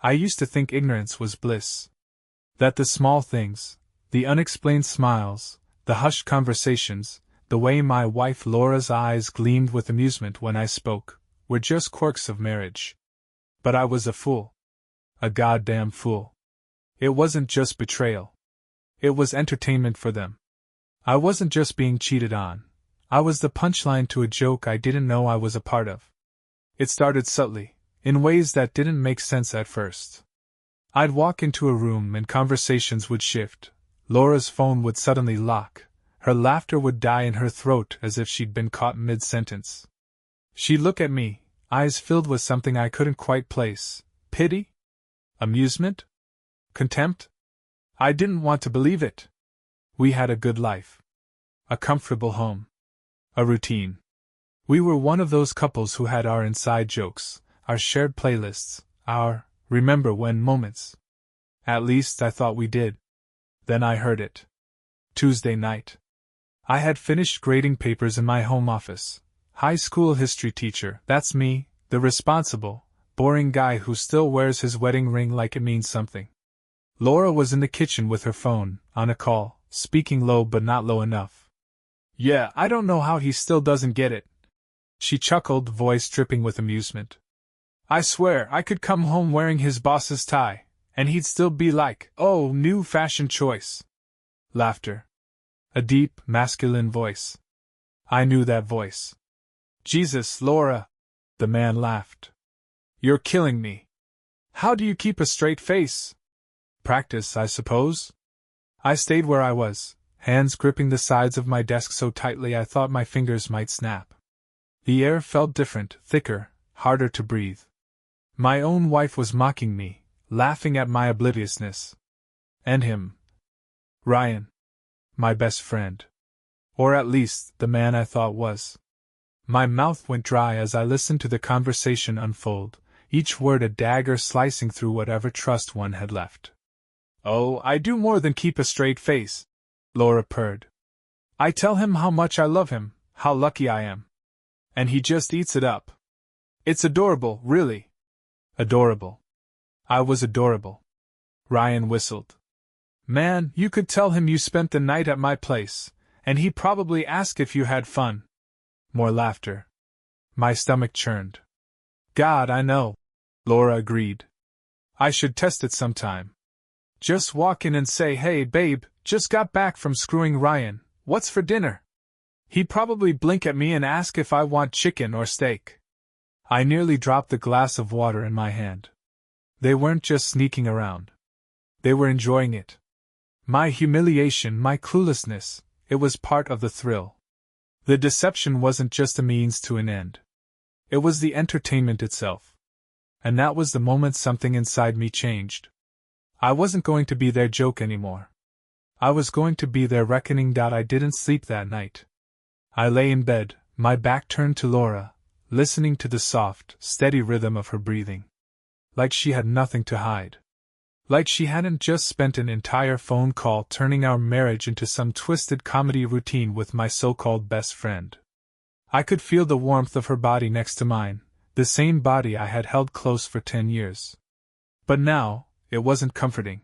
I used to think ignorance was bliss. That the small things, the unexplained smiles, the hushed conversations, the way my wife Laura's eyes gleamed with amusement when I spoke, were just quirks of marriage. But I was a fool. A goddamn fool. It wasn't just betrayal. It was entertainment for them. I wasn't just being cheated on. I was the punchline to a joke I didn't know I was a part of. It started subtly, in ways that didn't make sense at first. I'd walk into a room and conversations would shift. Laura's phone would suddenly lock. Her laughter would die in her throat as if she'd been caught mid-sentence. She'd look at me, eyes filled with something I couldn't quite place. Pity? Amusement? Contempt? I didn't want to believe it. We had a good life. A comfortable home. A routine. We were one of those couples who had our inside jokes, our shared playlists, our remember when moments. At least I thought we did. Then I heard it. Tuesday night. I had finished grading papers in my home office. High school history teacher, that's me, the responsible, boring guy who still wears his wedding ring like it means something. Laura was in the kitchen with her phone, on a call, speaking low but not low enough. Yeah, I don't know how he still doesn't get it. She chuckled, voice dripping with amusement. I swear I could come home wearing his boss's tie, and he'd still be like, oh, new fashion choice. Laughter. A deep, masculine voice. I knew that voice. Jesus, Laura! The man laughed. You're killing me. How do you keep a straight face? Practice, I suppose. I stayed where I was, hands gripping the sides of my desk so tightly I thought my fingers might snap. The air felt different, thicker, harder to breathe. My own wife was mocking me, laughing at my obliviousness. And him. Ryan. My best friend. Or at least, the man I thought was. My mouth went dry as I listened to the conversation unfold, each word a dagger slicing through whatever trust one had left. Oh, I do more than keep a straight face, Laura purred. I tell him how much I love him, how lucky I am. And he just eats it up. It's adorable, really. Adorable. I was adorable. Ryan whistled. Man, you could tell him you spent the night at my place, and he'd probably ask if you had fun. More laughter. My stomach churned. God, I know. Laura agreed. I should test it sometime. Just walk in and say, hey babe, just got back from screwing Ryan, what's for dinner? He'd probably blink at me and ask if I want chicken or steak. I nearly dropped the glass of water in my hand. They weren't just sneaking around. They were enjoying it. My humiliation, my cluelessness, it was part of the thrill. The deception wasn't just a means to an end. It was the entertainment itself. And that was the moment something inside me changed. I wasn't going to be their joke anymore. I was going to be their reckoning. I didn't sleep that night. I lay in bed, my back turned to Laura, listening to the soft, steady rhythm of her breathing. Like she had nothing to hide. Like she hadn't just spent an entire phone call turning our marriage into some twisted comedy routine with my so-called best friend. I could feel the warmth of her body next to mine, the same body I had held close for 10 years. But now, it wasn't comforting.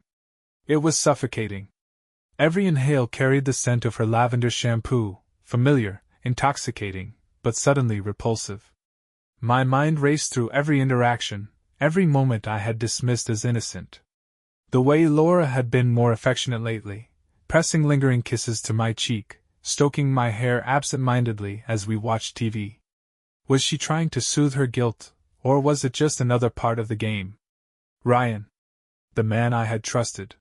It was suffocating. Every inhale carried the scent of her lavender shampoo, familiar, intoxicating, but suddenly repulsive. My mind raced through every interaction, every moment I had dismissed as innocent. The way Laura had been more affectionate lately, pressing lingering kisses to my cheek, stroking my hair absent-mindedly as we watched TV. Was she trying to soothe her guilt, or was it just another part of the game? Ryan. The man I had trusted.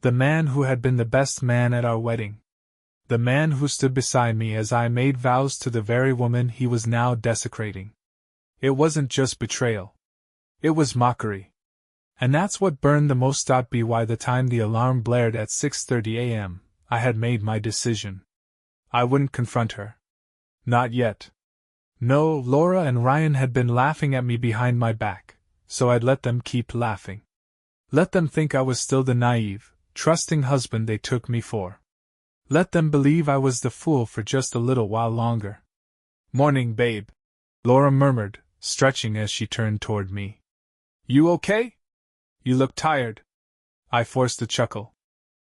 The man who had been the best man at our wedding. The man who stood beside me as I made vows to the very woman he was now desecrating. It wasn't just betrayal. It was mockery. And that's what burned the most. By the time the alarm blared at 6:30 a.m., I had made my decision. I wouldn't confront her. Not yet. No, Laura and Ryan had been laughing at me behind my back, so I'd let them keep laughing. Let them think I was still the naive, trusting husband they took me for. Let them believe I was the fool for just a little while longer. Morning, babe, Laura murmured, stretching as she turned toward me. You okay? You look tired. I forced a chuckle.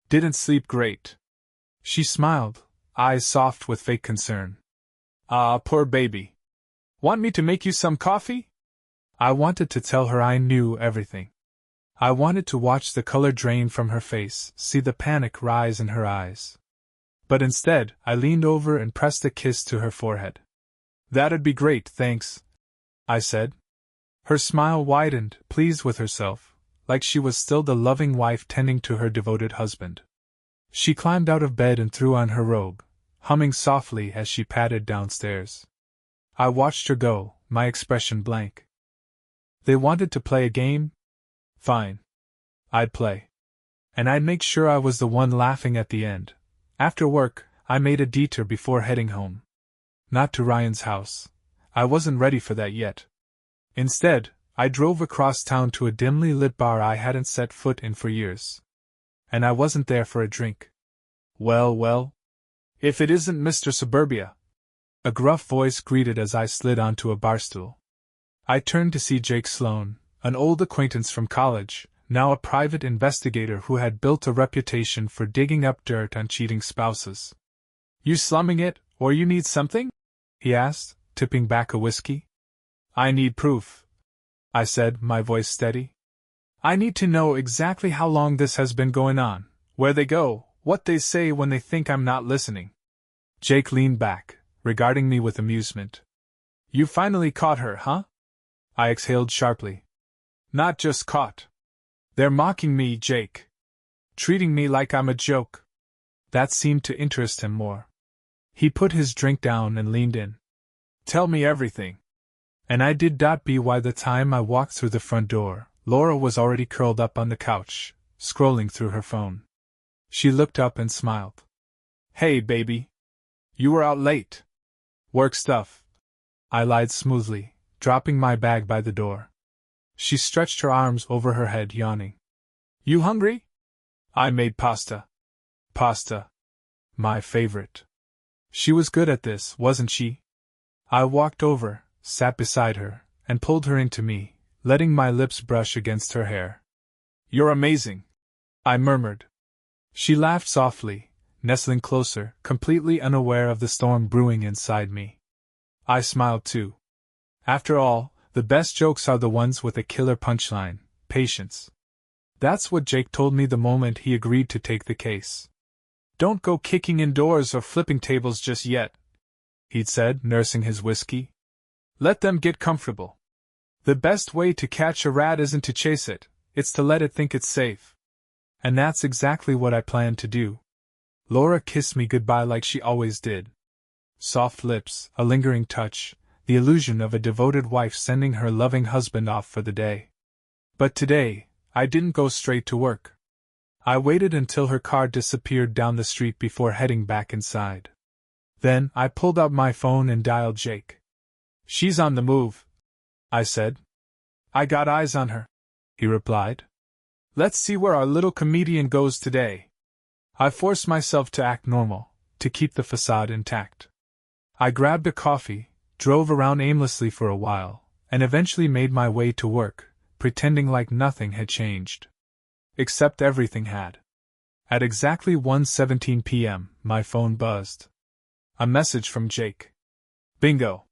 Didn't sleep great. She smiled, eyes soft with fake concern. Ah, poor baby. Want me to make you some coffee? I wanted to tell her I knew everything. I wanted to watch the color drain from her face, see the panic rise in her eyes. But instead, I leaned over and pressed a kiss to her forehead. That'd be great, thanks, I said. Her smile widened, pleased with herself, like she was still the loving wife tending to her devoted husband. She climbed out of bed and threw on her robe, humming softly as she padded downstairs. I watched her go, my expression blank. They wanted to play a game? Fine. I'd play. And I'd make sure I was the one laughing at the end. After work, I made a detour before heading home. Not to Ryan's house. I wasn't ready for that yet. Instead, I drove across town to a dimly lit bar I hadn't set foot in for years. And I wasn't there for a drink. Well. If it isn't Mr. Suburbia. A gruff voice greeted as I slid onto a barstool. I turned to see Jake Sloan, an old acquaintance from college, now a private investigator who had built a reputation for digging up dirt on cheating spouses. You slumming it, or you need something? He asked, tipping back a whiskey. I need proof, I said, my voice steady. I need to know exactly how long this has been going on, where they go, what they say when they think I'm not listening. Jake leaned back, regarding me with amusement. You finally caught her, huh? I exhaled sharply. Not just caught. They're mocking me, Jake. Treating me like I'm a joke. That seemed to interest him more. He put his drink down and leaned in. Tell me everything. And I did. By the time I walked through the front door, Laura was already curled up on the couch, scrolling through her phone. She looked up and smiled. Hey, baby. You were out late. Work stuff. I lied smoothly, dropping my bag by the door. She stretched her arms over her head, yawning. You hungry? I made pasta. Pasta. My favorite. She was good at this, wasn't she? I walked over, sat beside her, and pulled her into me, letting my lips brush against her hair. You're amazing, I murmured. She laughed softly, nestling closer, completely unaware of the storm brewing inside me. I smiled too. After all, the best jokes are the ones with a killer punchline, patience. That's what Jake told me the moment he agreed to take the case. Don't go kicking in doors or flipping tables just yet, he'd said, nursing his whiskey. Let them get comfortable. The best way to catch a rat isn't to chase it, it's to let it think it's safe. And that's exactly what I planned to do. Laura kissed me goodbye like she always did. Soft lips, a lingering touch, the illusion of a devoted wife sending her loving husband off for the day. But today, I didn't go straight to work. I waited until her car disappeared down the street before heading back inside. Then, I pulled out my phone and dialed Jake. She's on the move, I said. I got eyes on her, he replied. Let's see where our little comedian goes today. I forced myself to act normal, to keep the facade intact. I grabbed a coffee, drove around aimlessly for a while, and eventually made my way to work, pretending like nothing had changed. Except everything had. At exactly 1:17 p.m., my phone buzzed. A message from Jake. Bingo!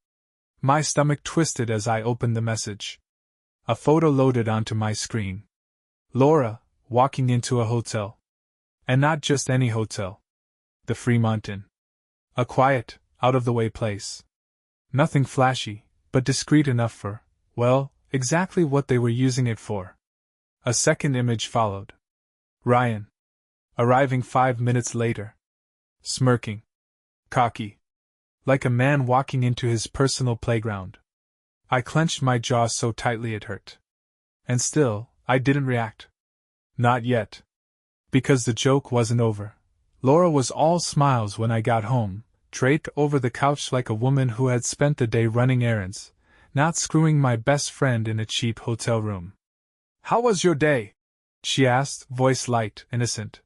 My stomach twisted as I opened the message. A photo loaded onto my screen. Laura, walking into a hotel. And not just any hotel. The Fremont Inn. A quiet, out-of-the-way place. Nothing flashy, but discreet enough for, well, exactly what they were using it for. A second image followed. Ryan. Arriving 5 minutes later. Smirking. Cocky. Like a man walking into his personal playground. I clenched my jaw so tightly it hurt. And still, I didn't react. Not yet. Because the joke wasn't over. Laura was all smiles when I got home, draped over the couch like a woman who had spent the day running errands, not screwing my best friend in a cheap hotel room. How was your day? She asked, voice light, innocent.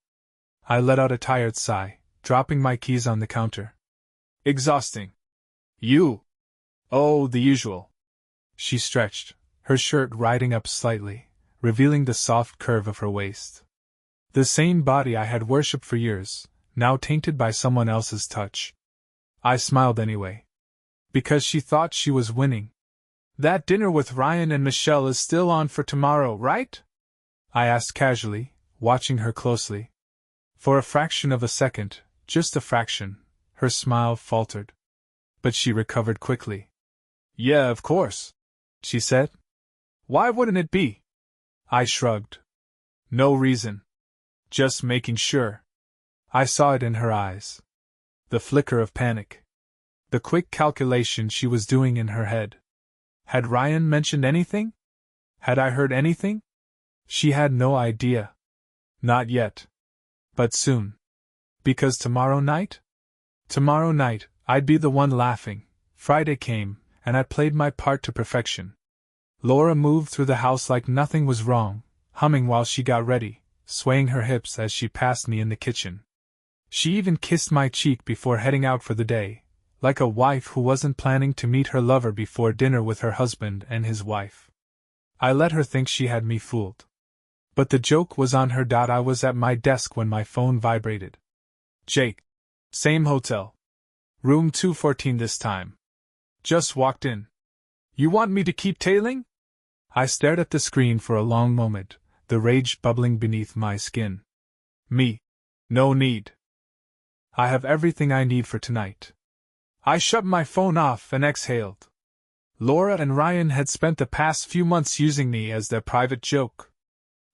I let out a tired sigh, dropping my keys on the counter. Exhausting. You? Oh, the usual. She stretched, her shirt riding up slightly, revealing the soft curve of her waist. The same body I had worshipped for years, now tainted by someone else's touch. I smiled anyway. Because she thought she was winning. "That dinner with Ryan and Michelle is still on for tomorrow, right?" I asked casually, watching her closely. For a fraction of a second, just a fraction, her smile faltered. But she recovered quickly. "Yeah, of course," she said. "Why wouldn't it be?" I shrugged. "No reason. Just making sure." I saw it in her eyes. The flicker of panic. The quick calculation she was doing in her head. Had Ryan mentioned anything? Had I heard anything? She had no idea. Not yet. But soon. Because tomorrow night? Tomorrow night, I'd be the one laughing. Friday came, and I played my part to perfection. Laura moved through the house like nothing was wrong, humming while she got ready, swaying her hips as she passed me in the kitchen. She even kissed my cheek before heading out for the day, like a wife who wasn't planning to meet her lover before dinner with her husband and his wife. I let her think she had me fooled. But the joke was on her. I was at my desk when my phone vibrated. "Jake. Same hotel. Room 214 this time. Just walked in. You want me to keep tailing?" I stared at the screen for a long moment, the rage bubbling beneath my skin. "Me. No need. I have everything I need for tonight." I shut my phone off and exhaled. Laura and Ryan had spent the past few months using me as their private joke.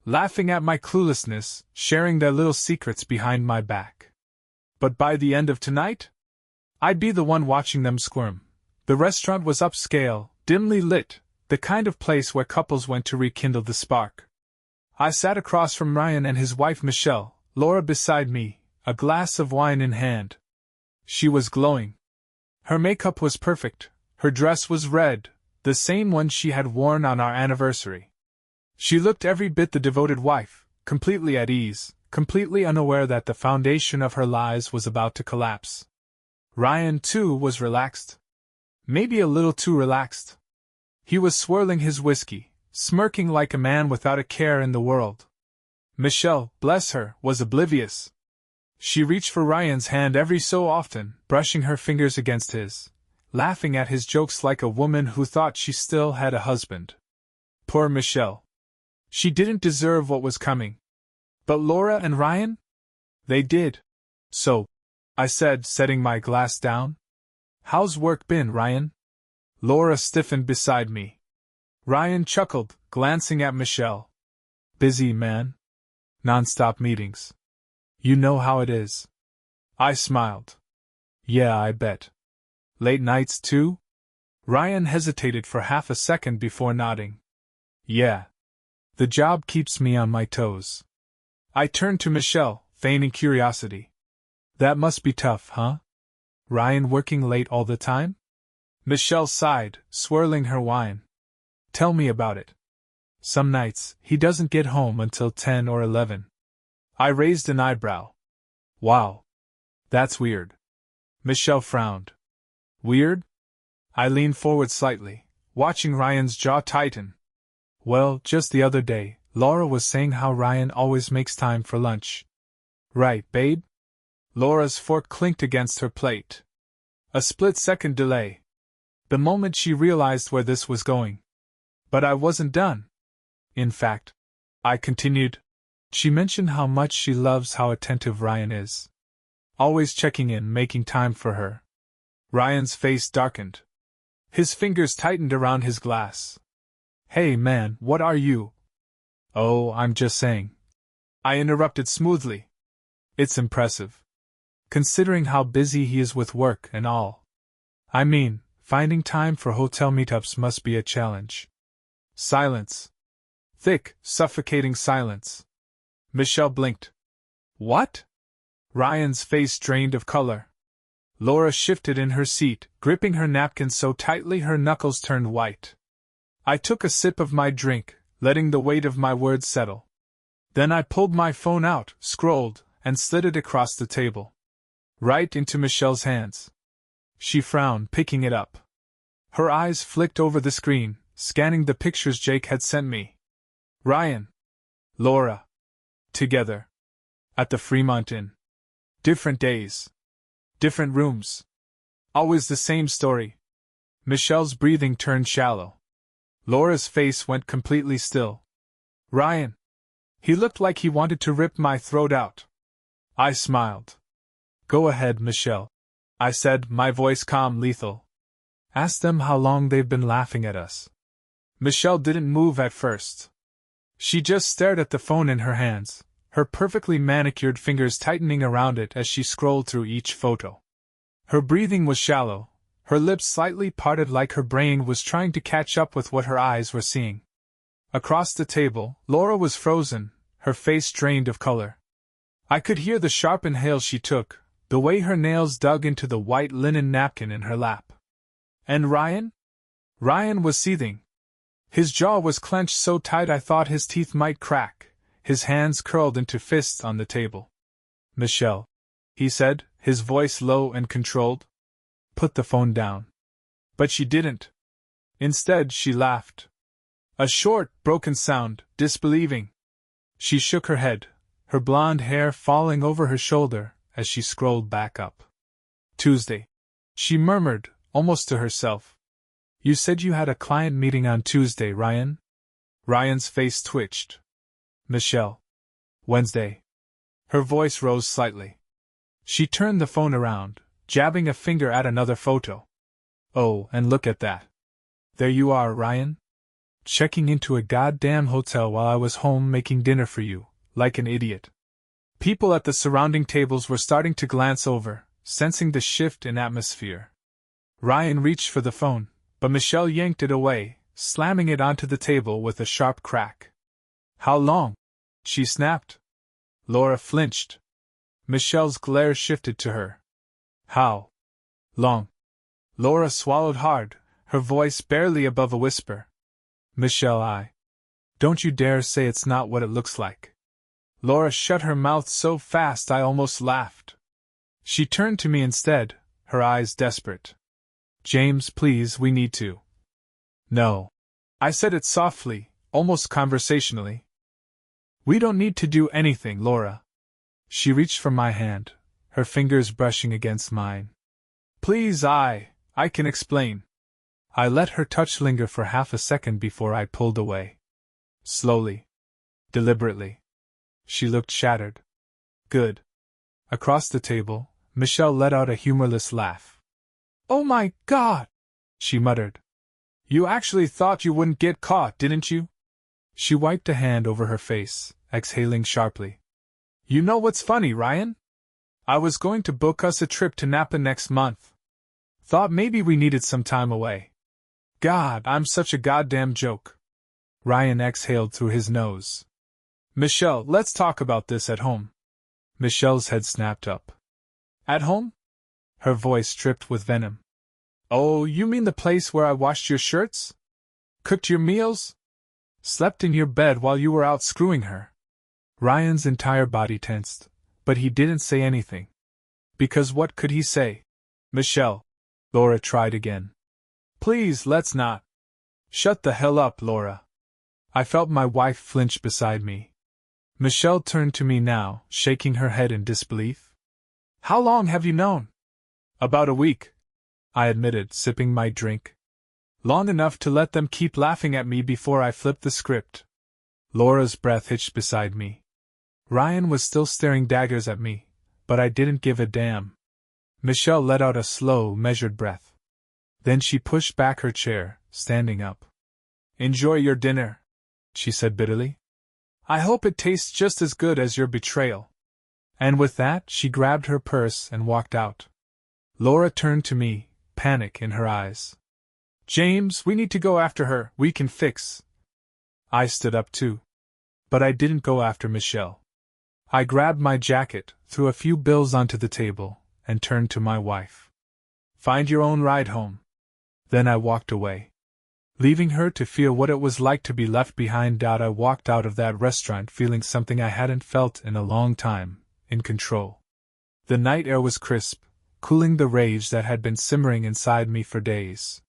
Laughing at my cluelessness, sharing their little secrets behind my back. But by the end of tonight, I'd be the one watching them squirm. The restaurant was upscale, dimly lit, the kind of place where couples went to rekindle the spark. I sat across from Ryan and his wife Michelle, Laura beside me, a glass of wine in hand. She was glowing. Her makeup was perfect, her dress was red, the same one she had worn on our anniversary. She looked every bit the devoted wife, completely at ease, completely unaware that the foundation of her lies was about to collapse. Ryan, too, was relaxed. Maybe a little too relaxed. He was swirling his whiskey, smirking like a man without a care in the world. Michelle, bless her, was oblivious. She reached for Ryan's hand every so often, brushing her fingers against his, laughing at his jokes like a woman who thought she still had a husband. Poor Michelle. She didn't deserve what was coming. But Laura and Ryan? They did. "So," I said, setting my glass down. "How's work been, Ryan?" Laura stiffened beside me. Ryan chuckled, glancing at Michelle. "Busy, man. Non-stop meetings. You know how it is." I smiled. "Yeah, I bet. Late nights, too?" Ryan hesitated for half a second before nodding. "Yeah. The job keeps me on my toes." I turned to Michelle, feigning curiosity. "That must be tough, huh? Ryan working late all the time?" Michelle sighed, swirling her wine. "Tell me about it. Some nights, he doesn't get home until 10 or 11. I raised an eyebrow. "Wow. That's weird." Michelle frowned. "Weird?" I leaned forward slightly, watching Ryan's jaw tighten. "Well, just the other day, Laura was saying how Ryan always makes time for lunch." "Right, babe?" Laura's fork clinked against her plate. A split-second delay. The moment she realized where this was going. But I wasn't done. "In fact," I continued, "she mentioned how much she loves how attentive Ryan is. Always checking in, making time for her." Ryan's face darkened. His fingers tightened around his glass. "Hey man, what are you—" "Oh, I'm just saying," I interrupted smoothly. "It's impressive. Considering how busy he is with work and all. I mean, finding time for hotel meetups must be a challenge." Silence. Thick, suffocating silence. Michelle blinked. "What?" Ryan's face drained of color. Laura shifted in her seat, gripping her napkin so tightly her knuckles turned white. I took a sip of my drink, letting the weight of my words settle. Then I pulled my phone out, scrolled, and slid it across the table. Right into Michelle's hands. She frowned, picking it up. Her eyes flicked over the screen, scanning the pictures Jake had sent me. Ryan. Laura. Together. At the Fremont Inn. Different days. Different rooms. Always the same story. Michelle's breathing turned shallow. Laura's face went completely still. Ryan. He looked like he wanted to rip my throat out. I smiled. Go ahead, Michelle, I said, my voice calm, lethal. Ask them how long they've been laughing at us. Michelle didn't move at first. She just stared at the phone in her hands, her perfectly manicured fingers tightening around it as she scrolled through each photo. Her breathing was shallow, her lips slightly parted like her brain was trying to catch up with what her eyes were seeing. Across the table, Laura was frozen, her face drained of color. I could hear the sharp inhale she took, the way her nails dug into the white linen napkin in her lap. And Ryan? Ryan was seething. His jaw was clenched so tight I thought his teeth might crack, his hands curled into fists on the table. Michelle, he said, his voice low and controlled. Put the phone down. But she didn't. Instead, she laughed. A short, broken sound, disbelieving. She shook her head, her blonde hair falling over her shoulder as she scrolled back up. Tuesday. She murmured, almost to herself. You said you had a client meeting on Tuesday, Ryan? Ryan's face twitched. Michelle. Wednesday. Her voice rose slightly. She turned the phone around, jabbing a finger at another photo. Oh, and look at that. There you are, Ryan. Checking into a goddamn hotel while I was home making dinner for you, like an idiot. People at the surrounding tables were starting to glance over, sensing the shift in atmosphere. Ryan reached for the phone, but Michelle yanked it away, slamming it onto the table with a sharp crack. How long? She snapped. Laura flinched. Michelle's glare shifted to her. How long? Laura swallowed hard, her voice barely above a whisper. Michelle, don't you dare say it's not what it looks like. Laura shut her mouth so fast I almost laughed. She turned to me instead, her eyes desperate. James, please, we need to. No. I said it softly, almost conversationally. We don't need to do anything, Laura. She reached for my hand, her fingers brushing against mine. Please, I can explain. I let her touch linger for half a second before I pulled away. Slowly. Deliberately. She looked shattered. Good. Across the table, Michelle let out a humorless laugh. Oh my God! She muttered. You actually thought you wouldn't get caught, didn't you? She wiped a hand over her face, exhaling sharply. You know what's funny, Ryan? I was going to book us a trip to Napa next month. Thought maybe we needed some time away. God, I'm such a goddamn joke. Ryan exhaled through his nose. Michelle, let's talk about this at home. Michelle's head snapped up. At home? Her voice dripped with venom. Oh, you mean the place where I washed your shirts? Cooked your meals? Slept in your bed while you were out screwing her? Ryan's entire body tensed, but he didn't say anything. Because what could he say? Michelle. Laura tried again. Please, let's not. Shut the hell up, Laura. I felt my wife flinch beside me. Michelle turned to me now, shaking her head in disbelief. How long have you known? About a week, I admitted, sipping my drink. Long enough to let them keep laughing at me before I flipped the script. Laura's breath hitched beside me. Ryan was still staring daggers at me, but I didn't give a damn. Michelle let out a slow, measured breath. Then she pushed back her chair, standing up. Enjoy your dinner, she said bitterly. I hope it tastes just as good as your betrayal. And with that, she grabbed her purse and walked out. Laura turned to me, panic in her eyes. James, we need to go after her, we can fix. I stood up too. But I didn't go after Michelle. I grabbed my jacket, threw a few bills onto the table, and turned to my wife. Find your own ride home. Then I walked away. Leaving her to feel what it was like to be left behind. I walked out of that restaurant feeling something I hadn't felt in a long time, in control. The night air was crisp, cooling the rage that had been simmering inside me for days.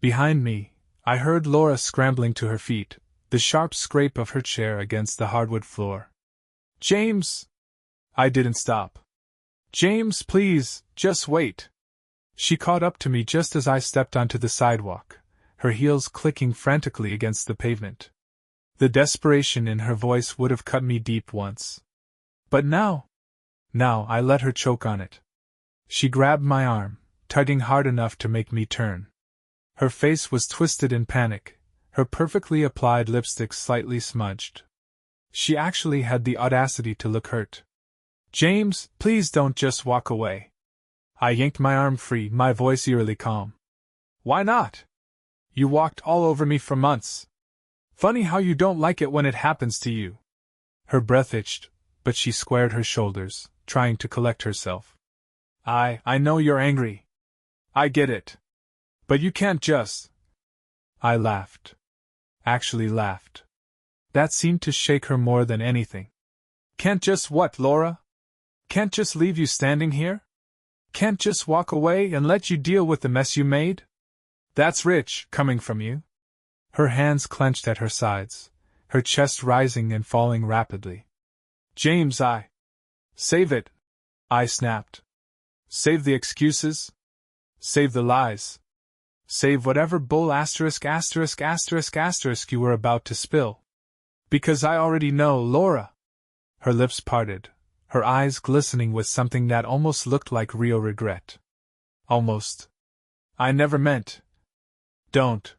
Behind me, I heard Laura scrambling to her feet, the sharp scrape of her chair against the hardwood floor. James! I didn't stop. James, please, just wait. She caught up to me just as I stepped onto the sidewalk, her heels clicking frantically against the pavement. The desperation in her voice would have cut me deep once. But now I let her choke on it. She grabbed my arm, tugging hard enough to make me turn. Her face was twisted in panic, her perfectly applied lipstick slightly smudged. She actually had the audacity to look hurt. James, please don't just walk away. I yanked my arm free, my voice eerily calm. Why not? You walked all over me for months. Funny how you don't like it when it happens to you. Her breath itched, but she squared her shoulders, trying to collect herself. I know you're angry. I get it. But you can't just... I laughed. Actually laughed. That seemed to shake her more than anything. Can't just what, Laura? Can't just leave you standing here? Can't just walk away and let you deal with the mess you made? That's rich, coming from you. Her hands clenched at her sides, her chest rising and falling rapidly. James, Save it, I snapped. Save the excuses. Save the lies. Save whatever bull **** you were about to spill. Because I already know, Laura. Her lips parted, her eyes glistening with something that almost looked like real regret. Almost. I never meant. Don't.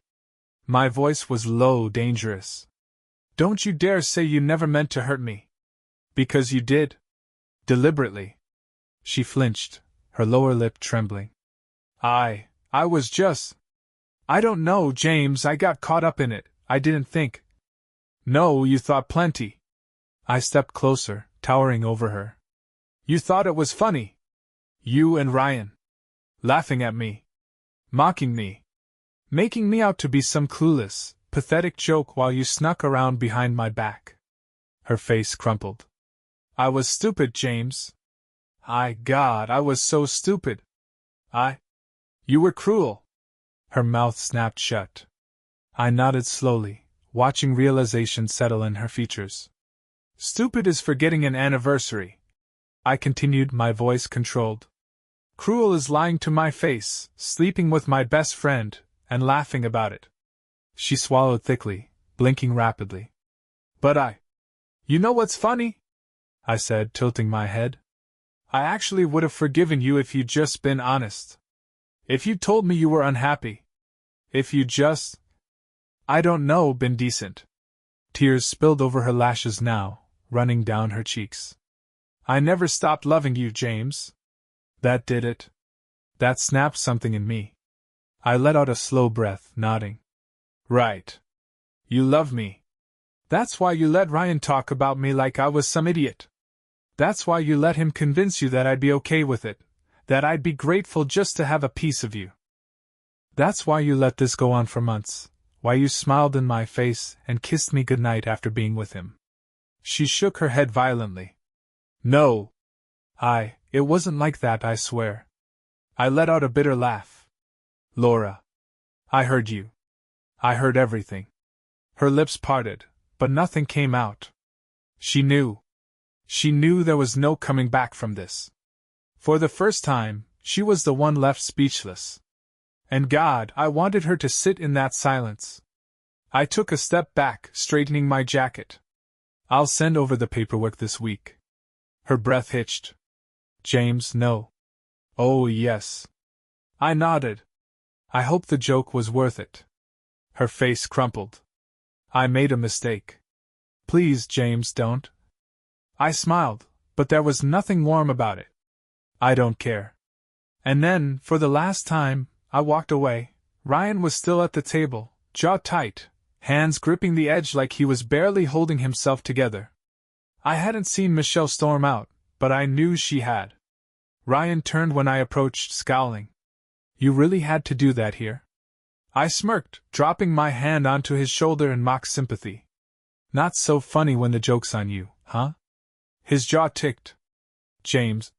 My voice was low, dangerous. Don't you dare say you never meant to hurt me. Because you did. Deliberately. She flinched, her lower lip trembling. I was just... I don't know, James, I got caught up in it, I didn't think. No, you thought plenty. I stepped closer, towering over her. You thought it was funny. You and Ryan. Laughing at me. Mocking me. Making me out to be some clueless, pathetic joke while you snuck around behind my back. Her face crumpled. I was stupid, James. God, I was so stupid. You were cruel. Her mouth snapped shut. I nodded slowly, watching realization settle in her features. Stupid is forgetting an anniversary. I continued, my voice controlled. Cruel is lying to my face, sleeping with my best friend, and laughing about it. She swallowed thickly, blinking rapidly. But You know what's funny? I said, tilting my head. I actually would have forgiven you if you'd just been honest. If you told me you were unhappy. If you just... I don't know, been decent. Tears spilled over her lashes now, running down her cheeks. I never stopped loving you, James. That did it. That snapped something in me. I let out a slow breath, nodding. Right. You love me. That's why you let Ryan talk about me like I was some idiot. That's why you let him convince you that I'd be okay with it, that I'd be grateful just to have a piece of you. That's why you let this go on for months, why you smiled in my face and kissed me goodnight after being with him. She shook her head violently. No. It wasn't like that, I swear. I let out a bitter laugh. Laura. I heard you. I heard everything. Her lips parted, but nothing came out. She knew. She knew there was no coming back from this. For the first time, she was the one left speechless. And God, I wanted her to sit in that silence. I took a step back, straightening my jacket. I'll send over the paperwork this week. Her breath hitched. James, no. Oh, yes. I nodded. I hoped the joke was worth it. Her face crumpled. I made a mistake. Please, James, don't. I smiled, but there was nothing warm about it. I don't care. And then, for the last time, I walked away. Ryan was still at the table, jaw tight, hands gripping the edge like he was barely holding himself together. I hadn't seen Michelle storm out, but I knew she had. Ryan turned when I approached, scowling. You really had to do that here? I smirked, dropping my hand onto his shoulder in mock sympathy. Not so funny when the joke's on you, huh? His jaw ticked. James.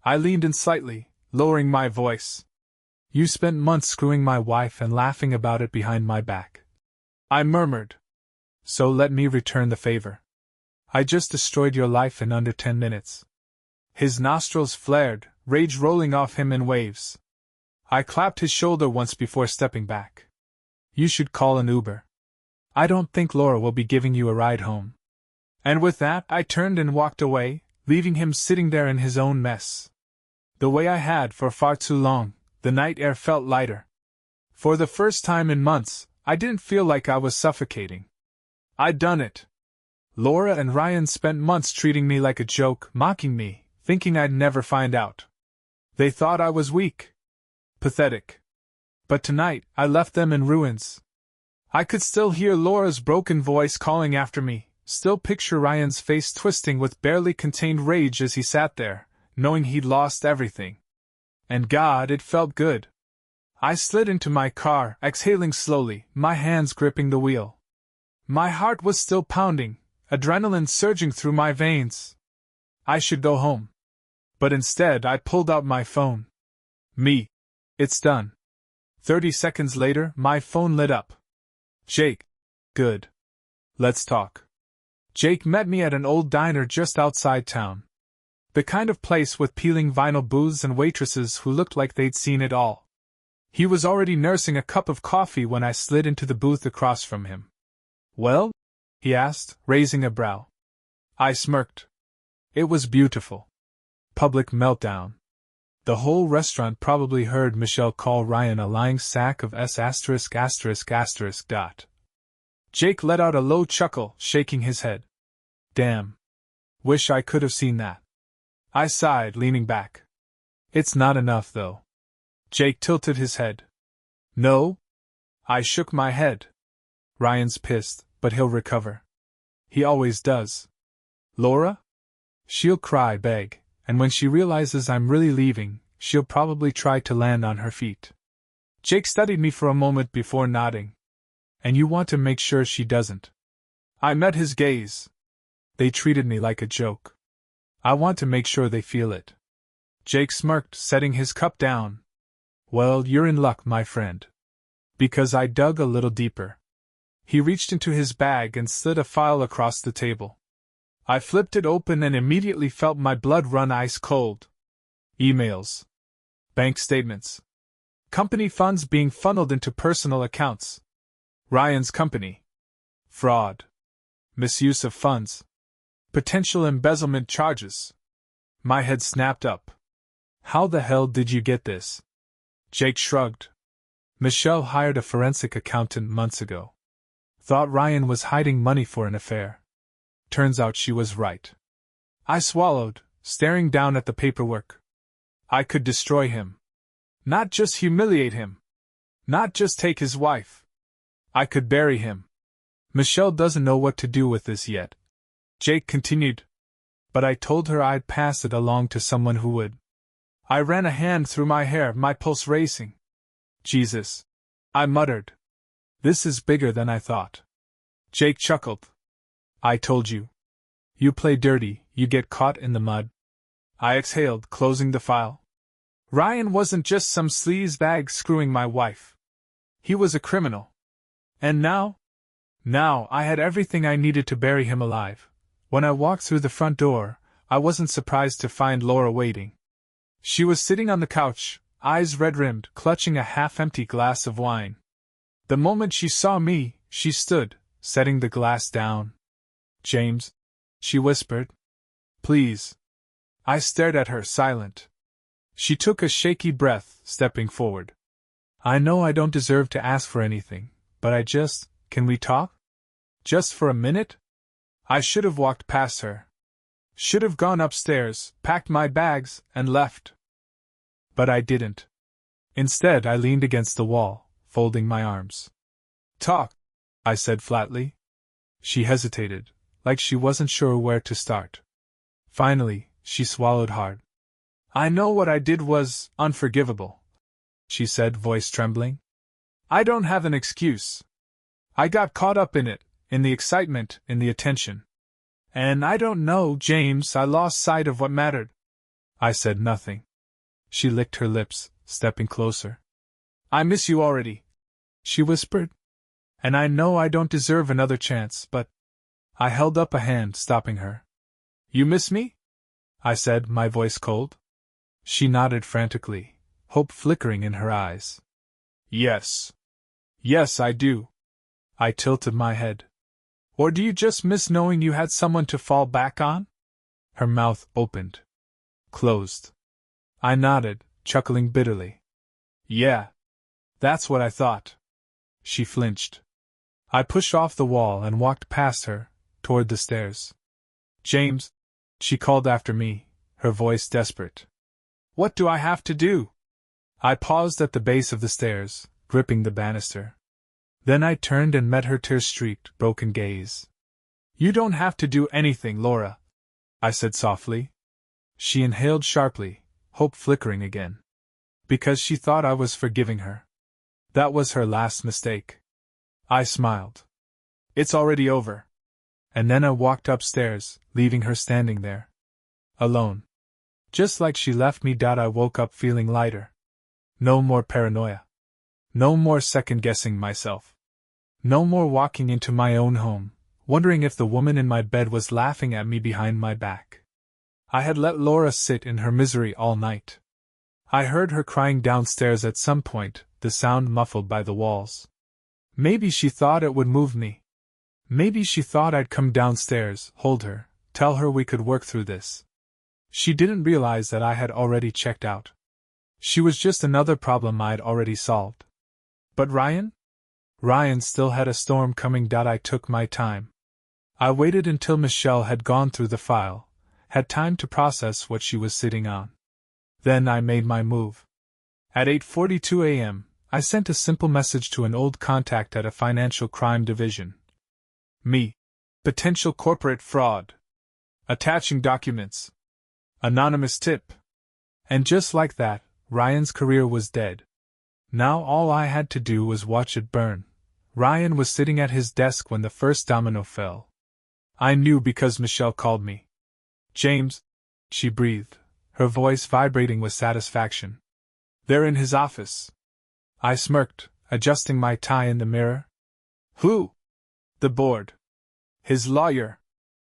I leaned in slightly, lowering my voice. You spent months screwing my wife and laughing about it behind my back. I murmured. so let me return the favor. I just destroyed your life in under 10 minutes. His nostrils flared, rage rolling off him in waves. I clapped his shoulder once before stepping back. You should call an Uber. I don't think Laura will be giving you a ride home. And with that, I turned and walked away, leaving him sitting there in his own mess. The way I had for far too long, the night air felt lighter. For the first time in months, I didn't feel like I was suffocating. I'd done it. Laura and Ryan spent months treating me like a joke, mocking me, thinking I'd never find out. They thought I was weak. Pathetic. But tonight, I left them in ruins. I could still hear Laura's broken voice calling after me, still picture Ryan's face twisting with barely contained rage as he sat there, knowing he'd lost everything. And God, it felt good. I slid into my car, exhaling slowly, my hands gripping the wheel. My heart was still pounding, adrenaline surging through my veins. I should go home. But instead, I pulled out my phone. Me. It's done. 30 seconds later, my phone lit up. Jake. Good. Let's talk. Jake met me at an old diner just outside town. The kind of place with peeling vinyl booths and waitresses who looked like they'd seen it all. He was already nursing a cup of coffee when I slid into the booth across from him. Well? He asked, raising a brow. I smirked. It was beautiful. Public meltdown. The whole restaurant probably heard Michelle call Ryan a lying sack of S******. Jake let out a low chuckle, shaking his head. Damn. Wish I could have seen that. I sighed, leaning back. It's not enough, though. Jake tilted his head. No? I shook my head. Ryan's pissed, but he'll recover. He always does. Laura? She'll cry, beg, and when she realizes I'm really leaving, she'll probably try to land on her feet. Jake studied me for a moment before nodding. And you want to make sure she doesn't. I met his gaze. They treated me like a joke. I want to make sure they feel it. Jake smirked, setting his cup down. Well, you're in luck, my friend. Because I dug a little deeper. He reached into his bag and slid a file across the table. I flipped it open and immediately felt my blood run ice cold. Emails. Bank statements. Company funds being funneled into personal accounts. Ryan's company. Fraud. Misuse of funds. Potential embezzlement charges. My head snapped up. How the hell did you get this? Jake shrugged. Michelle hired a forensic accountant months ago. Thought Ryan was hiding money for an affair. Turns out she was right. I swallowed, staring down at the paperwork. I could destroy him. Not just humiliate him. Not just take his wife. I could bury him. Michelle doesn't know what to do with this yet. Jake continued. But I told her I'd pass it along to someone who would. I ran a hand through my hair, my pulse racing. Jesus. I muttered. This is bigger than I thought. Jake chuckled. I told you. You play dirty, you get caught in the mud. I exhaled, closing the file. Ryan wasn't just some sleazebag screwing my wife. He was a criminal. And now? Now I had everything I needed to bury him alive. When I walked through the front door, I wasn't surprised to find Laura waiting. She was sitting on the couch, eyes red-rimmed, clutching a half-empty glass of wine. The moment she saw me, she stood, setting the glass down. James, she whispered. Please. I stared at her, silent. She took a shaky breath, stepping forward. I know I don't deserve to ask for anything, but can we talk? Just for a minute? I should have walked past her. Should have gone upstairs, packed my bags, and left. But I didn't. Instead, I leaned against the wall, folding my arms. Talk, I said flatly. She hesitated, like she wasn't sure where to start. Finally, she swallowed hard. I know what I did was unforgivable, she said, voice trembling. I don't have an excuse. I got caught up in it, in the excitement, in the attention. And I don't know, James, I lost sight of what mattered. I said nothing. She licked her lips, stepping closer. I miss you already, she whispered. And I know I don't deserve another chance, but… I held up a hand, stopping her. You miss me? I said, my voice cold. She nodded frantically, hope flickering in her eyes. Yes. Yes, I do. I tilted my head. Or do you just miss knowing you had someone to fall back on? Her mouth opened. Closed. I nodded, chuckling bitterly. Yeah. That's what I thought. She flinched. I pushed off the wall and walked past her, toward the stairs. James, she called after me, her voice desperate. What do I have to do? I paused at the base of the stairs, gripping the banister. Then I turned and met her tear-streaked, broken gaze. You don't have to do anything, Laura, I said softly. She inhaled sharply, hope flickering again. Because she thought I was forgiving her. That was her last mistake. I smiled. It's already over. And then I walked upstairs, leaving her standing there. Alone. Just like she left me. I woke up feeling lighter. No more paranoia. No more second-guessing myself. No more walking into my own home, wondering if the woman in my bed was laughing at me behind my back. I had let Laura sit in her misery all night. I heard her crying downstairs at some point, the sound muffled by the walls. Maybe she thought it would move me. Maybe she thought I'd come downstairs, hold her, tell her we could work through this. She didn't realize that I had already checked out. She was just another problem I'd already solved. But Ryan? Ryan still had a storm coming. I took my time. I waited until Michelle had gone through the file, had time to process what she was sitting on. Then I made my move. At 8:42 a.m., I sent a simple message to an old contact at a financial crime division. Me. Potential corporate fraud. Attaching documents. Anonymous tip. And just like that, Ryan's career was dead. Now all I had to do was watch it burn. Ryan was sitting at his desk when the first domino fell. I knew because Michelle called me. James, she breathed, her voice vibrating with satisfaction. They're in his office. I smirked, adjusting my tie in the mirror. Who? The board. His lawyer.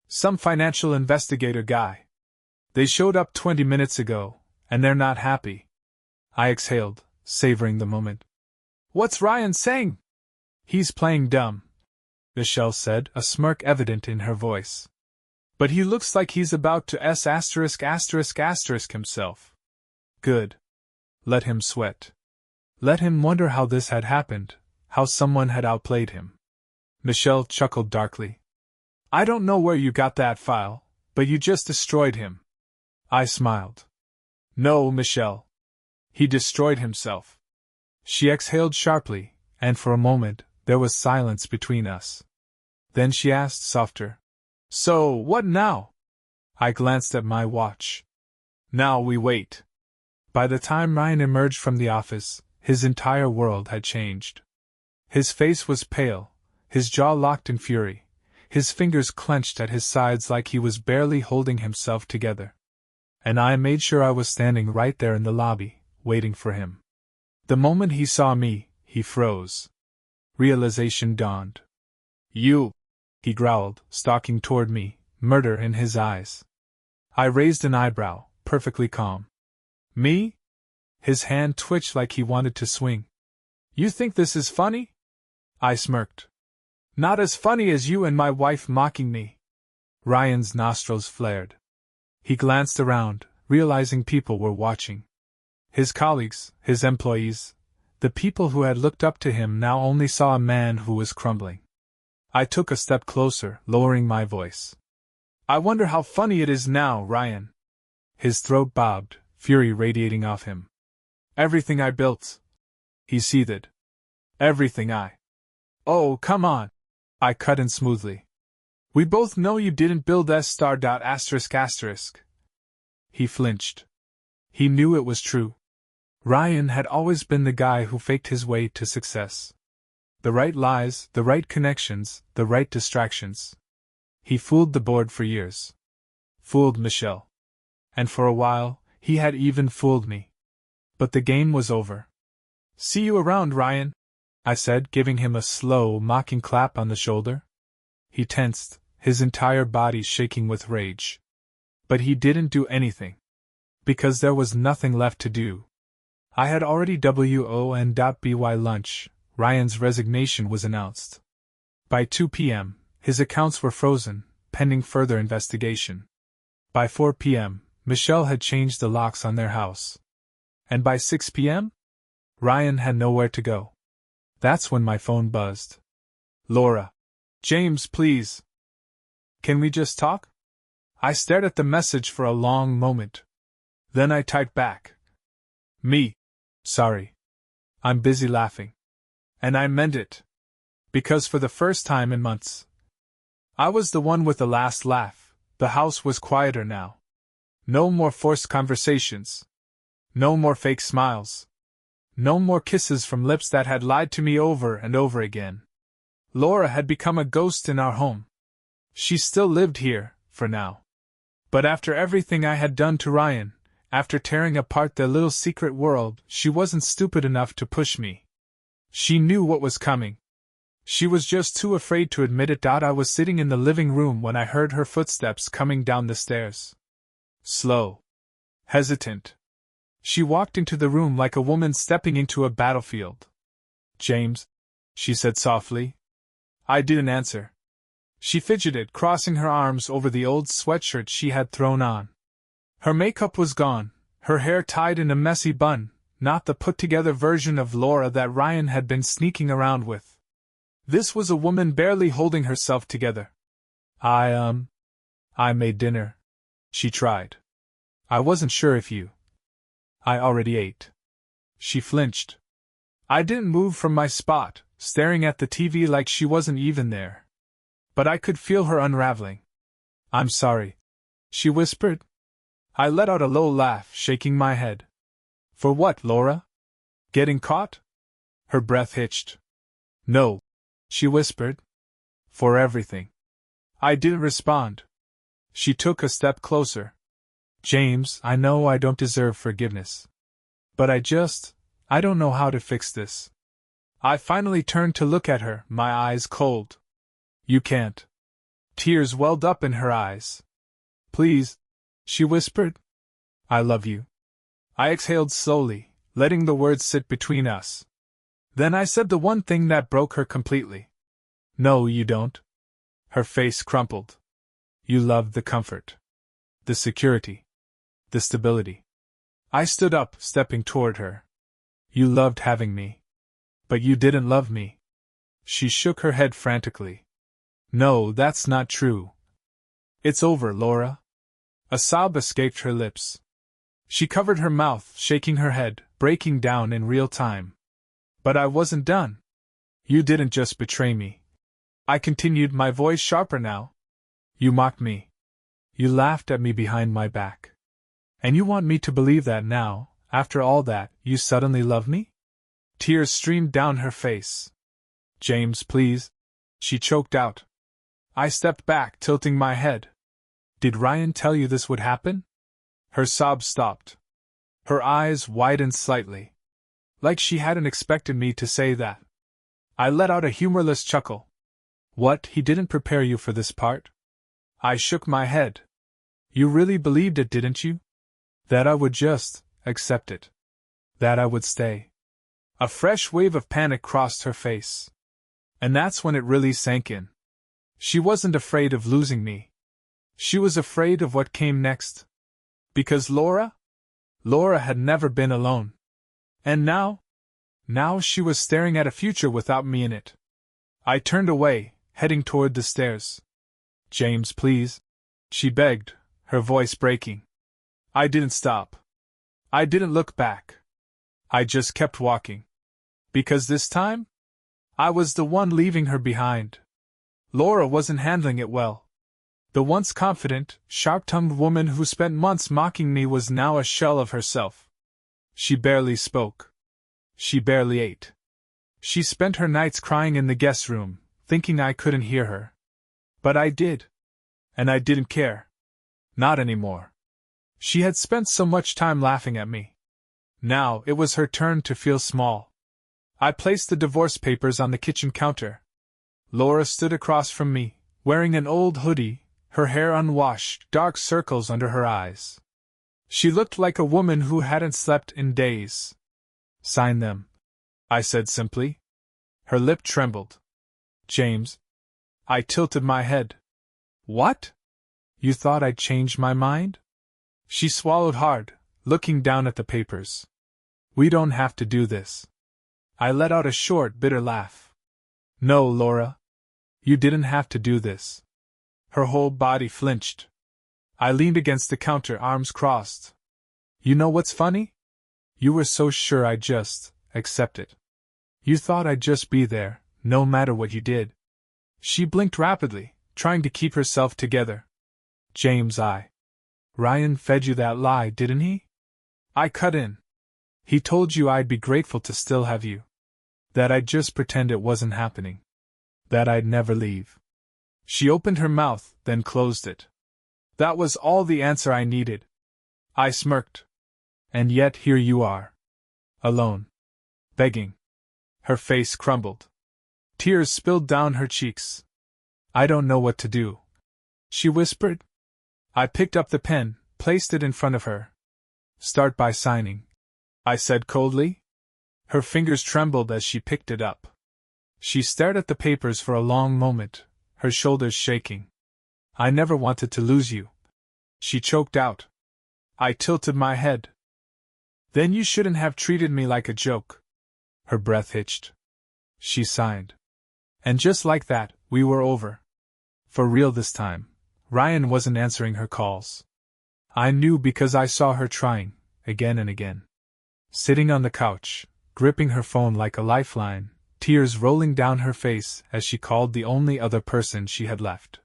Some financial investigator guy. They showed up 20 minutes ago, and they're not happy. I exhaled, savoring the moment. What's Ryan saying? He's playing dumb, Michelle said, a smirk evident in her voice. But he looks like he's about to **** himself. Good. Let him sweat. Let him wonder how this had happened, how someone had outplayed him. Michelle chuckled darkly. I don't know where you got that file, but you just destroyed him. I smiled. No, Michelle. He destroyed himself. She exhaled sharply, and for a moment, there was silence between us. Then she asked softer. So, what now? I glanced at my watch. Now we wait. By the time Ryan emerged from the office, his entire world had changed. His face was pale, his jaw locked in fury, his fingers clenched at his sides like he was barely holding himself together. And I made sure I was standing right there in the lobby, waiting for him. The moment he saw me, he froze. Realization dawned. You, he growled, stalking toward me, murder in his eyes. I raised an eyebrow, perfectly calm. Me? His hand twitched like he wanted to swing. You think this is funny? I smirked. Not as funny as you and my wife mocking me. Ryan's nostrils flared. He glanced around, realizing people were watching. His colleagues, his employees, the people who had looked up to him now only saw a man who was crumbling. I took a step closer, lowering my voice. I wonder how funny it is now, Ryan. His throat bobbed, fury radiating off him. Everything I built. He seethed. Everything I. Oh, come on. I cut in smoothly. We both know you didn't build *****. He flinched. He knew it was true. Ryan had always been the guy who faked his way to success. The right lies, the right connections, the right distractions. He fooled the board for years. Fooled Michelle. And for a while, he had even fooled me. But the game was over. See you around, Ryan. I said, giving him a slow, mocking clap on the shoulder. He tensed, his entire body shaking with rage. But he didn't do anything. Because there was nothing left to do. I had already won.by lunch. Ryan's resignation was announced. By 2 p.m., his accounts were frozen, pending further investigation. By 4 p.m., Michelle had changed the locks on their house. And by 6 p.m., Ryan had nowhere to go. That's when my phone buzzed. Laura. James, please. Can we just talk? I stared at the message for a long moment. Then I typed back. Me. Sorry. I'm busy laughing. And I meant it. Because for the first time in months, I was the one with the last laugh. The house was quieter now. No more forced conversations. No more fake smiles. No more kisses from lips that had lied to me over and over again. Laura had become a ghost in our home. She still lived here, for now. But after everything I had done to Ryan, after tearing apart their little secret world, she wasn't stupid enough to push me. She knew what was coming. She was just too afraid to admit it. I was sitting in the living room when I heard her footsteps coming down the stairs. Slow. Hesitant. She walked into the room like a woman stepping into a battlefield. James, she said softly. I didn't answer. She fidgeted, crossing her arms over the old sweatshirt she had thrown on. Her makeup was gone, her hair tied in a messy bun, not the put-together version of Laura that Ryan had been sneaking around with. This was a woman barely holding herself together. I made dinner. She tried. I wasn't sure if you. I already ate. She flinched. I didn't move from my spot, staring at the TV like she wasn't even there. But I could feel her unraveling. I'm sorry, she whispered. I let out a low laugh, shaking my head. For what, Laura? Getting caught? Her breath hitched. No, she whispered. For everything. I didn't respond. She took a step closer. James, I know I don't deserve forgiveness. But I don't know how to fix this. I finally turned to look at her, my eyes cold. You can't. Tears welled up in her eyes. Please, she whispered. I love you. I exhaled slowly, letting the words sit between us. Then I said the one thing that broke her completely. No, you don't. Her face crumpled. You loved the comfort. The security. The stability. I stood up, stepping toward her. You loved having me. But you didn't love me. She shook her head frantically. No, that's not true. It's over, Laura. A sob escaped her lips. She covered her mouth, shaking her head, breaking down in real time. But I wasn't done. You didn't just betray me. I continued, my voice sharper now. You mocked me. You laughed at me behind my back. And you want me to believe that now, after all that, you suddenly love me? Tears streamed down her face. James, please, she choked out. I stepped back, tilting my head. Did Ryan tell you this would happen? Her sobs stopped. Her eyes widened slightly. Like she hadn't expected me to say that. I let out a humorless chuckle. What, he didn't prepare you for this part? I shook my head. You really believed it, didn't you? That I would just accept it. That I would stay. A fresh wave of panic crossed her face. And that's when it really sank in. She wasn't afraid of losing me. She was afraid of what came next. Because Laura had never been alone. And now she was staring at a future without me in it. I turned away, heading toward the stairs. James, please, she begged, her voice breaking. I didn't stop. I didn't look back. I just kept walking. Because this time, I was the one leaving her behind. Laura wasn't handling it well. The once confident, sharp-tongued woman who spent months mocking me was now a shell of herself. She barely spoke. She barely ate. She spent her nights crying in the guest room, thinking I couldn't hear her. But I did. And I didn't care. Not anymore. She had spent so much time laughing at me. Now it was her turn to feel small. I placed the divorce papers on the kitchen counter. Laura stood across from me, wearing an old hoodie, her hair unwashed, dark circles under her eyes. She looked like a woman who hadn't slept in days. Sign them, I said simply. Her lip trembled. James. I tilted my head. What? You thought I'd changed my mind? She swallowed hard, looking down at the papers. We don't have to do this. I let out a short, bitter laugh. No, Laura. You didn't have to do this. Her whole body flinched. I leaned against the counter, arms crossed. You know what's funny? You were so sure I'd just accept it. You thought I'd just be there, no matter what you did. She blinked rapidly, trying to keep herself together. James, Ryan fed you that lie, didn't he? I cut in. He told you I'd be grateful to still have you. That I'd just pretend it wasn't happening. That I'd never leave. She opened her mouth, then closed it. That was all the answer I needed. I smirked. And yet here you are. Alone. Begging. Her face crumbled. Tears spilled down her cheeks. I don't know what to do, she whispered. I picked up the pen, placed it in front of her. Start by signing, I said coldly. Her fingers trembled as she picked it up. She stared at the papers for a long moment, her shoulders shaking. I never wanted to lose you, she choked out. I tilted my head. Then you shouldn't have treated me like a joke. Her breath hitched. She sighed. And just like that, we were over. For real this time. Ryan wasn't answering her calls. I knew because I saw her trying, again and again. Sitting on the couch, gripping her phone like a lifeline, tears rolling down her face as she called the only other person she had left.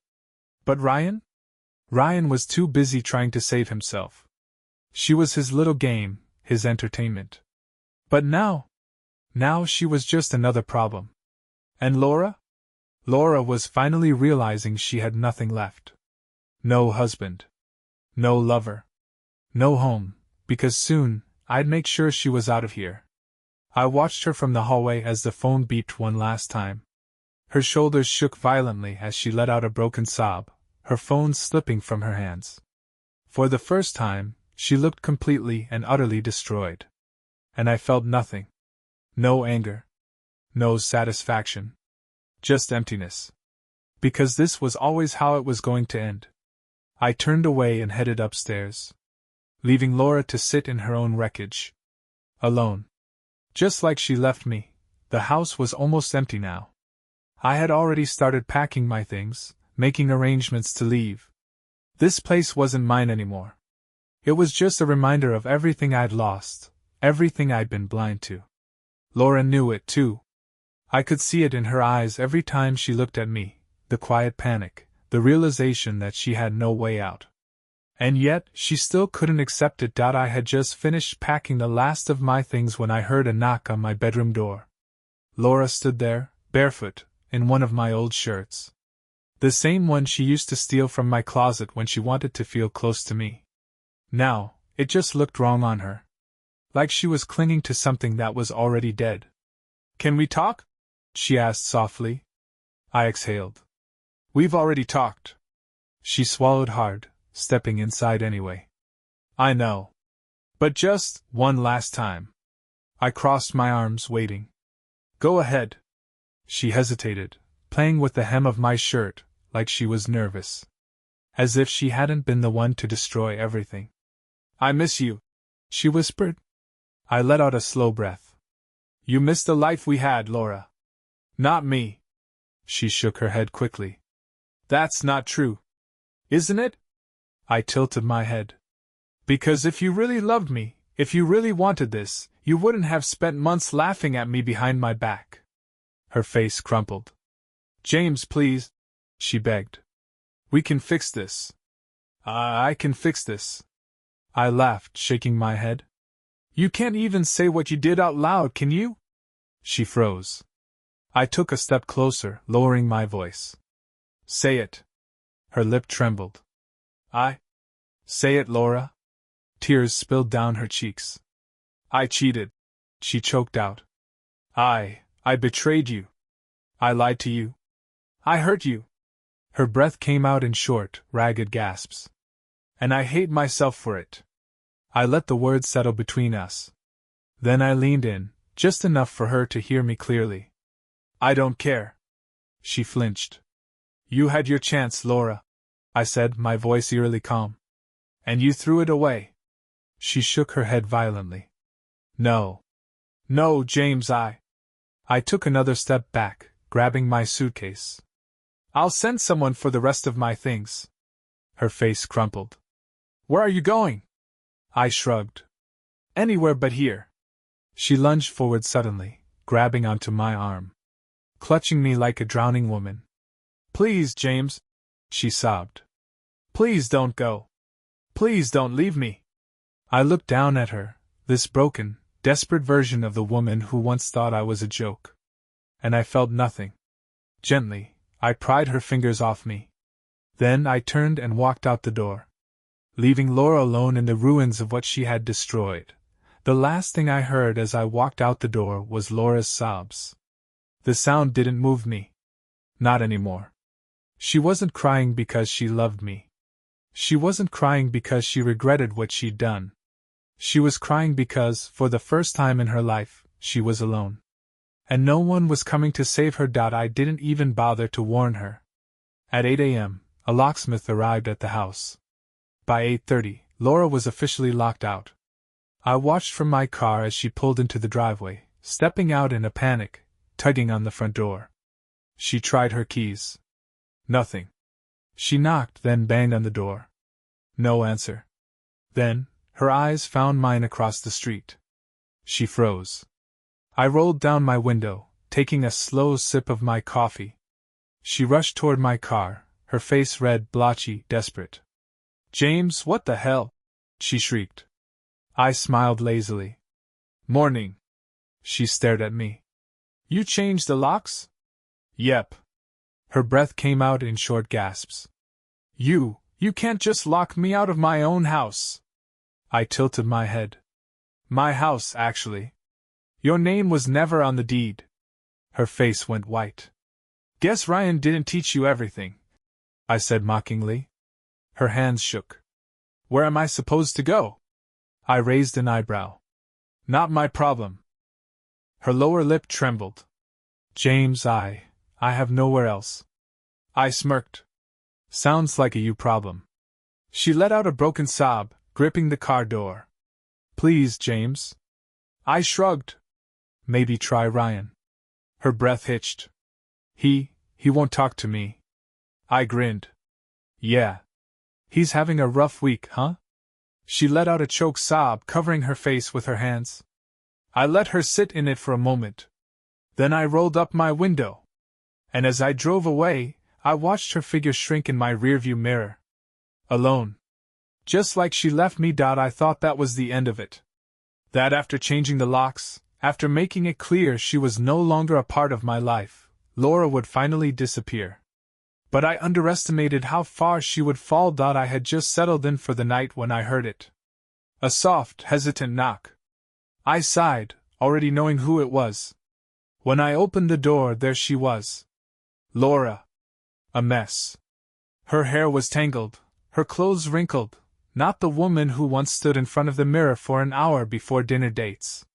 But Ryan? Ryan was too busy trying to save himself. She was his little game, his entertainment. But now she was just another problem. And Laura? Laura was finally realizing she had nothing left. No husband. No lover. No home, because soon, I'd make sure she was out of here. I watched her from the hallway as the phone beeped one last time. Her shoulders shook violently as she let out a broken sob, her phone slipping from her hands. For the first time, she looked completely and utterly destroyed. And I felt nothing. No anger. No satisfaction. Just emptiness. Because this was always how it was going to end. I turned away and headed upstairs, leaving Laura to sit in her own wreckage. Alone. Just like she left me, the house was almost empty now. I had already started packing my things, making arrangements to leave. This place wasn't mine anymore. It was just a reminder of everything I'd lost, everything I'd been blind to. Laura knew it too. I could see it in her eyes every time she looked at me, the quiet panic, the realization that she had no way out. And yet, she still couldn't accept it. I had just finished packing the last of my things when I heard a knock on my bedroom door. Laura stood there, barefoot, in one of my old shirts. The same one she used to steal from my closet when she wanted to feel close to me. Now, it just looked wrong on her. Like she was clinging to something that was already dead. Can we talk? She asked softly. I exhaled. We've already talked. She swallowed hard, stepping inside anyway. I know. But just one last time. I crossed my arms, waiting. Go ahead. She hesitated, playing with the hem of my shirt, like she was nervous. As if she hadn't been the one to destroy everything. I miss you, she whispered. I let out a slow breath. You miss the life we had, Laura. Not me. She shook her head quickly. That's not true. Isn't it? I tilted my head. Because if you really loved me, if you really wanted this, you wouldn't have spent months laughing at me behind my back. Her face crumpled. James, please, she begged. We can fix this. I can fix this. I laughed, shaking my head. You can't even say what you did out loud, can you? She froze. I took a step closer, lowering my voice. Say it. Her lip trembled. Say it, Laura. Tears spilled down her cheeks. I cheated, she choked out. I betrayed you. I lied to you. I hurt you. Her breath came out in short, ragged gasps. And I hate myself for it. I let the words settle between us. Then I leaned in, just enough for her to hear me clearly. I don't care. She flinched. You had your chance, Laura, I said, my voice eerily calm. And you threw it away. She shook her head violently. No. No, James, I took another step back, grabbing my suitcase. I'll send someone for the rest of my things. Her face crumpled. Where are you going? I shrugged. Anywhere but here. She lunged forward suddenly, grabbing onto my arm, clutching me like a drowning woman. Please, James, she sobbed. Please don't go. Please don't leave me. I looked down at her, this broken, desperate version of the woman who once thought I was a joke. And I felt nothing. Gently, I pried her fingers off me. Then I turned and walked out the door, leaving Laura alone in the ruins of what she had destroyed. The last thing I heard as I walked out the door was Laura's sobs. The sound didn't move me. Not anymore. She wasn't crying because she loved me. She wasn't crying because she regretted what she'd done. She was crying because, for the first time in her life, she was alone. And no one was coming to save her. I didn't even bother to warn her. At 8 a.m., a locksmith arrived at the house. By 8:30, Laura was officially locked out. I watched from my car as she pulled into the driveway, stepping out in a panic, tugging on the front door. She tried her keys. Nothing. She knocked, then banged on the door. No answer. Then, her eyes found mine across the street. She froze. I rolled down my window, taking a slow sip of my coffee. She rushed toward my car, her face red, blotchy, desperate. James, what the hell? She shrieked. I smiled lazily. Morning. She stared at me. You changed the locks? Yep. Her breath came out in short gasps. You can't just lock me out of my own house. I tilted my head. My house, actually. Your name was never on the deed. Her face went white. Guess Ryan didn't teach you everything, I said mockingly. Her hands shook. Where am I supposed to go? I raised an eyebrow. Not my problem. Her lower lip trembled. James, I have nowhere else. I smirked. Sounds like a you problem. She let out a broken sob, gripping the car door. Please, James. I shrugged. Maybe try Ryan. Her breath hitched. He won't talk to me. I grinned. Yeah. He's having a rough week, huh? She let out a choked sob, covering her face with her hands. I let her sit in it for a moment. Then I rolled up my window. And as I drove away, I watched her figure shrink in my rearview mirror. Alone. Just like she left me. I thought that was the end of it. That after changing the locks, after making it clear she was no longer a part of my life, Laura would finally disappear. But I underestimated how far she would fall. I had just settled in for the night when I heard it. A soft, hesitant knock. I sighed, already knowing who it was. When I opened the door, there she was. Laura. A mess. Her hair was tangled, her clothes wrinkled, not the woman who once stood in front of the mirror for an hour before dinner dates.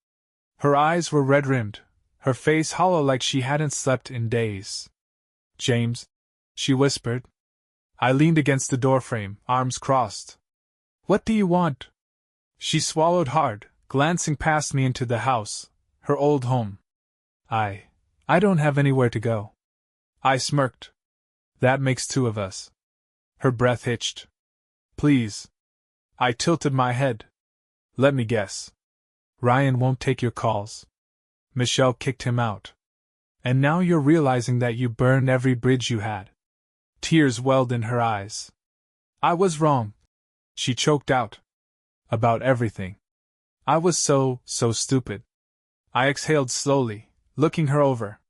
Her eyes were red-rimmed, her face hollow like she hadn't slept in days. James, she whispered. I leaned against the doorframe, arms crossed. What do you want? She swallowed hard, glancing past me into the house, her old home. I don't have anywhere to go. I smirked. That makes two of us. Her breath hitched. Please. I tilted my head. Let me guess. Ryan won't take your calls. Michelle kicked him out. And now you're realizing that you burned every bridge you had. Tears welled in her eyes. I was wrong. She choked out. About everything. I was so stupid. I exhaled slowly, looking her over.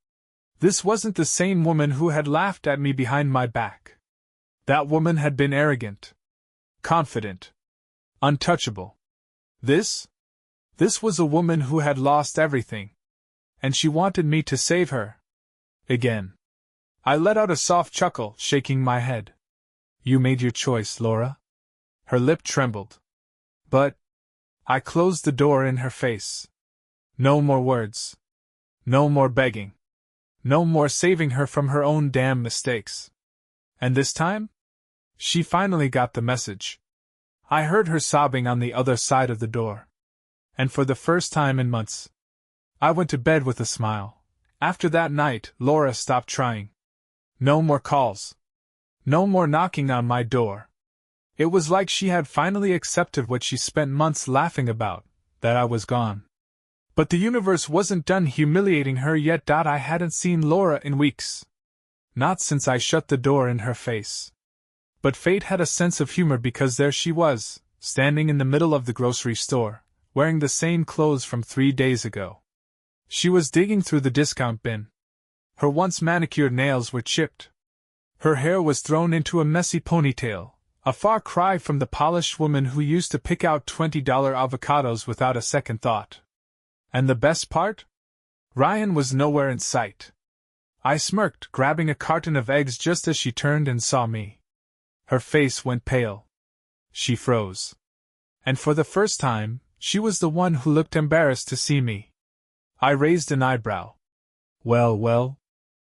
This wasn't the same woman who had laughed at me behind my back. That woman had been arrogant, confident, untouchable. This was a woman who had lost everything. and she wanted me to save her. Again. I let out a soft chuckle, shaking my head. You made your choice, Laura. Her lip trembled. But I closed the door in her face. No more words. No more begging. No more saving her from her own damn mistakes. And this time? She finally got the message. I heard her sobbing on the other side of the door. And for the first time in months, I went to bed with a smile. After that night, Laura stopped trying. No more calls. No more knocking on my door. It was like she had finally accepted what she spent months laughing about, that I was gone. But the universe wasn't done humiliating her yet. I hadn't seen Laura in weeks. Not since I shut the door in her face. But fate had a sense of humor, because there she was, standing in the middle of the grocery store, wearing the same clothes from 3 days ago. She was digging through the discount bin. Her once manicured nails were chipped. Her hair was thrown into a messy ponytail, a far cry from the polished woman who used to pick out $20 avocados without a second thought. And the best part? Ryan was nowhere in sight. I smirked, grabbing a carton of eggs just as she turned and saw me. Her face went pale. She froze. And for the first time, she was the one who looked embarrassed to see me. I raised an eyebrow. Well.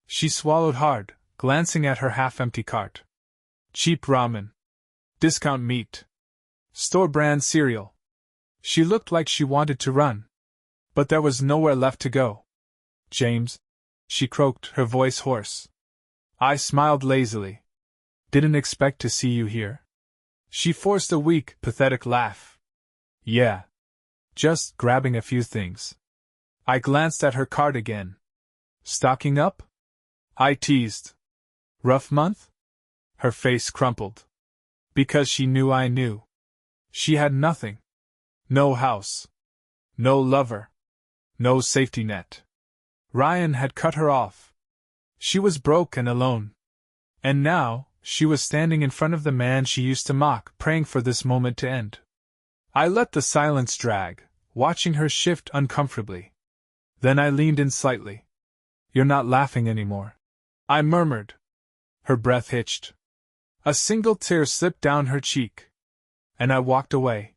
She swallowed hard, glancing at her half-empty cart. Cheap ramen. Discount meat. Store-brand cereal. She looked like she wanted to run. But there was nowhere left to go. James, she croaked, her voice hoarse. I smiled lazily. Didn't expect to see you here. She forced a weak, pathetic laugh. Yeah. Just grabbing a few things. I glanced at her cart again. Stocking up? I teased. Rough month? Her face crumpled. Because she knew I knew. She had nothing. No house. No lover. No safety net. Ryan had cut her off. She was broke and alone. And now, she was standing in front of the man she used to mock, praying for this moment to end. I let the silence drag, watching her shift uncomfortably. Then I leaned in slightly. You're not laughing anymore, I murmured. Her breath hitched. A single tear slipped down her cheek. And I walked away,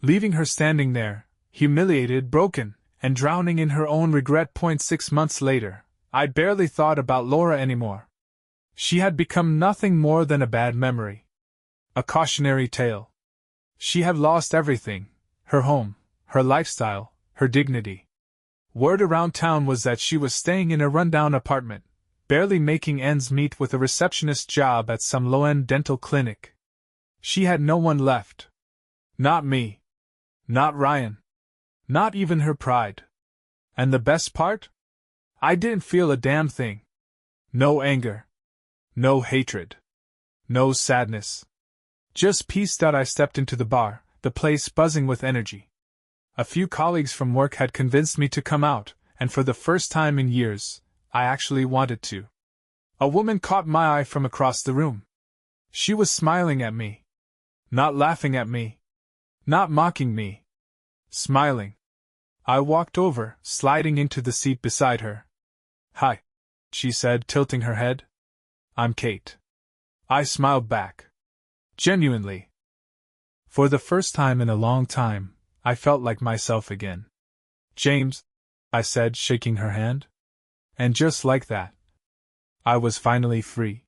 leaving her standing there, humiliated, broken, and drowning in her own regret. 6 months later, I barely thought about Laura anymore. She had become nothing more than a bad memory. A cautionary tale. She had lost everything: her home, her lifestyle, her dignity. Word around town was that she was staying in a rundown apartment, barely making ends meet with a receptionist job at some low-end dental clinic. She had no one left. Not me. Not Ryan. Not even her pride. And the best part? I didn't feel a damn thing. No anger. No hatred. No sadness. Just peace. I stepped into the bar, the place buzzing with energy. A few colleagues from work had convinced me to come out, and for the first time in years, I actually wanted to. A woman caught my eye from across the room. She was smiling at me. Not laughing at me. Not mocking me. Smiling. I walked over, sliding into the seat beside her. Hi, she said, tilting her head. I'm Kate. I smiled back. Genuinely. For the first time in a long time, I felt like myself again. James, I said, shaking her hand. And just like that, I was finally free.